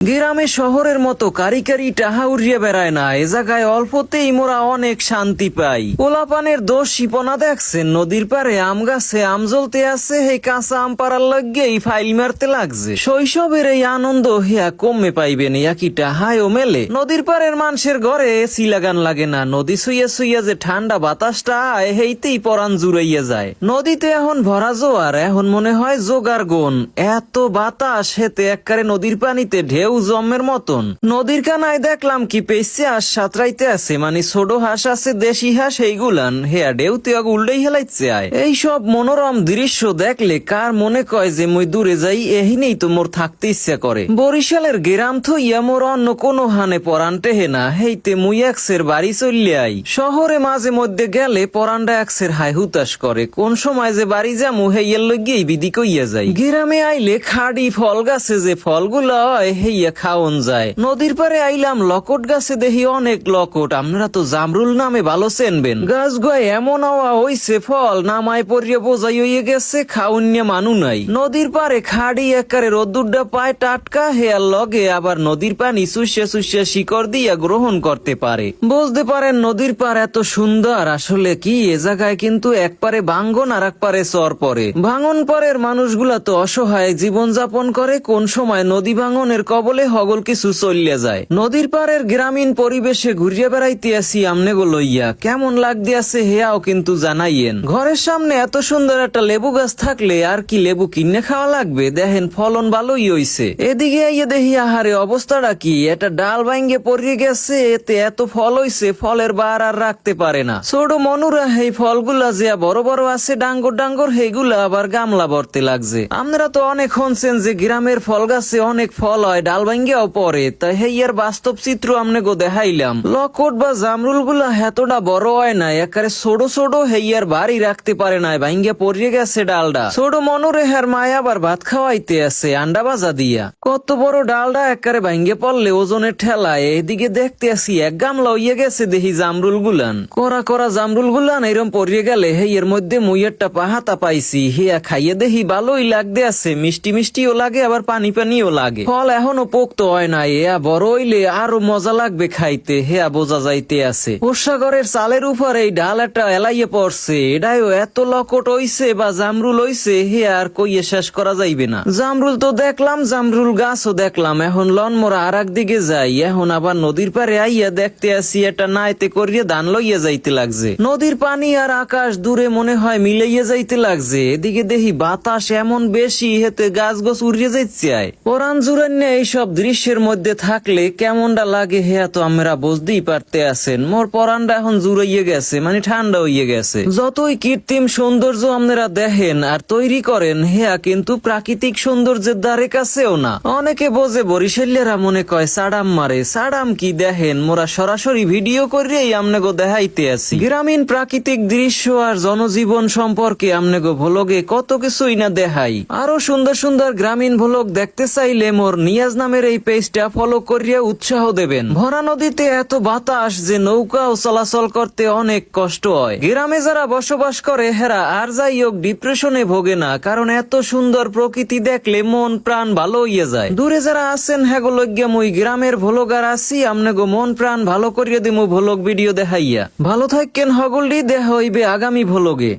গ্রামে শহরের মতো কারি কারি টাহা উড়িয়ে বেড়ায় না, এ জায়গায় অল্পতেই মোরা অনেক শান্তি পাই। পোলাপানের দোষ শিপনা দেখছেন, নদীর পারে আম গাছে আম জ্বলতে আছে, এই কাঁচা আম পাড়ার লাগেই ফাইল মারতে লাগছে। শৈশবের এই আনন্দ হিয়া কমে পাইবেন, ইয়াকি টাহায়ও মেলে। নদীর পারের মানুষের ঘরে এসি লাগান লাগে না, নদী শুইয়া শুইয়া যে ঠান্ডা বাতাসটা আয় হেইতেই পরান জুড়াইয়া যায়। নদীতে এখন ভরা জোয়ার, এখন মনে হয় জোগার গুণ, এত বাতাস হেতে এককারে নদীর পানিতে ঢেউ জমের মতন। নদীর কানায় দেখলাম কি পেয়েছে আর সাঁতরাইতে আছে, মানে ছোট হাঁস আছে, দেশি হাঁস, এইগুলান হেয়া ঢেউতে উল্লেই হেলাইছে আয়। এই সব মনোরম দৃশ্য দেখলে কার মনে কয় যে মই দূরে যাই, এহিনেই তো মোর থাকতে ইচ্ছা করে। বরিশালের গ্রাম থইয়া মোর অন্য কোনো হানে পরান টেহে না, হেইতে মুই একসের বাড়ি চললে আই। শহরে মাঝে মধ্যে গেলে পরানটা একসের হাই হুতাশ করে, কোন সময় যে বাড়ি যামু হেইয়ের লইগেই বিধি কইয়া যাই। গ্রামে আইলে খাড়ি ফল গাছে যে ফলগুলা হয় হেইয়া খাওন যায়। নদীর পারে আইলাম, লকট গাছে দেখি অনেক লকট, আপনারা তো জামরুল নামে ভালো চেনবেন। গাছ গয় এমন আওয়া হইছে, ফল নামায় পড়িয়া বোঝাই হইয়া গেছে, খাউন্যা মানু নাই। নদীর পারে খাড়ি একারে রোদ্দুরটা পায় টাটকা, হেয়ার লগে আবার নদীর পানি চুষিয়া চুষিয়া শিকড় দিয়া গ্রহণ করতে পারে। বুঝতে পারেন নদীর পার এত সুন্দর আসলে কি, এ জায়গায় কিন্তু এক পারে ভাঙ্গন আর এক পারে চর পরে। ভাঙন পরের মানুষগুলা তো অসহায় জীবন যাপন করে, কোন সময় নদী ভাঙনের কবলে হগল কিছু চলিয়া যায়। নদীর পারের গ্রামীণ পরিবেশে ঘুরিয়া বেড়াইতে আসি আমনে গো লইয়া, কেমন লাগতে আছে হেয়াও কিন্তু জানাইয়েন। ঘরের সামনে এত সুন্দর একটা লেবু গাছ থাকলে আর কি লেবু কিনে খাওয়া লাগবে, দেখেন ফলন ভালোই হইছে। এদিকে আইয়া দেখি আহারে অবস্থাটা কি, একটা ডাল ভাঙ্গে পড়িয়ে গেছে, এতে এত ফল হইছে ফলের বার আর রাখতে পারে না। ছোট মনুরা এই ফলগুলা যে বড় বড় আছে ডাঙ্গর ডাঙ্গর, হেগুলা আবার গামলা ভরতে লাগছে। আপনারা তো অনেক শুনছেন যে গ্রামের ফল গাছে অনেক ফল হয়, ডাল ভাঙ্গেও পরে, তাই হেয়ার বাস্তব চিত্র আমনে গো দেখাইলাম। লকট বা জামরুল গুলা এতটা বড় হয় না, একারে ছোট ছোট, হেয়ার বাড়ি রাখতে পারে না, ভাঙ্গে পড়িয়ে গেছে ডালটা। ছোট মনুরে হের মায় আবার ভাত খাওয়াইতে আছে আন্ডা ভাজা দিয়া। কত বড় ডালটা একারে ভাঙ্গে পড়লে ওজনের ঠেলায়। এদিকে দেখতে আসি এক গামলা হইয়া গেছে দেখি জামরুল গুলান, করা করা জামরুল গুলান এরম পড়িয়ে গেলে হেয়ের মধ্যে মুই একটা পাহাতা পাইছি, হেয়া খাইয়ে দেখি ভালোই লাগতে আছে, মিষ্টি মিষ্টিও লাগে আবার পানি পানিও লাগে। ফল এখনো পোক্ত হয় না, এয়া বড় হইলে আরো মজা লাগবে খাইতে, হেয়া বোঝা যাইতে আছে। পোষাগরের চালের উপর এই ডাল একটা এলাইয়ে পড়ছে, এটাও এত লকট হইছে বা জামরুল হইছে, হেয়া আর কইয়ে শেষ করা যাইবে না। জামরুল তো দেখলাম, জামরুল গাছও দেখলাম, এখন লন মোরা আর এক দিকে যাই। এখন আবার নদীর পারে আইয়া দেখতে আসি একটা নাইতে করিয়ে ধান লইয়া যাইতে লাগছে। নদীর পানি আর আকাশ দূরে মনে হয় মিলাইয়া যাইতে লাগছে। এদিকে দেখি বাতাস এমন বেশি, হেতে গাছ গোছ উড়িয়ে যাইতে আয়। পরান জুড়ান্যা এইসব দৃশ্যের মধ্যে থাকলে কেমনটা লাগে হেয়া তো আমরা বুঝতেই পারতে আছেন। মোর পরানটা এখন জুড়াইয়ে গেছে, মানে ঠান্ডা হইয়ে গেছে। যতই কৃত্রিম সৌন্দর্য আপনারা দেখেন আর তৈরি করেন, হেয়া কিন্তু প্রাকৃতিক সৌন্দর্যের দ্বারে কাছেও না। অনেকে বোঝে বরিশালিয়ারা মনে কয় সাডাম মারে, সাডাম কি দেখেন মোরা সরাসরি ভিডিও করিয়েই আমনেগো দেখাইতে আছি। গ্রামীণ প্রাকৃতিক দৃশ্য আর জনজীবন সম্পর্কে আমনেগো ভ্লগে কত কিছুই না দেখাই। আরো সুন্দর সুন্দর গ্রামীণ ভ্লগ দেখতে চাইলে মোর নিয়াজ নামের এই পেজটা ফলো করিয়া উৎসাহ দেবেন। ভরা নদীতে এত বাতাস যে নৌকাও চলাচল করতে অনেক কষ্ট হয়। গ্রামে যারা বসবাস করে হেরা আর যাই হোক ডিপ্রেশনে ভোগে না, কারণ এত সুন্দর প্রকৃতি দেখলে মন প্রাণ ভালো হইয়া যায়। দূরে যারা আছেন হেগোলজ্ঞা মুই গ্রামের ভ্লগার আছি, আমনেগো মন প্রাণ ভালো করিয়া দিমু ভ্লগ ভিডিও দেখাইয়া। ভালো থাকেন হগলডি, দেখা হইবে আগামী ভ্লগে।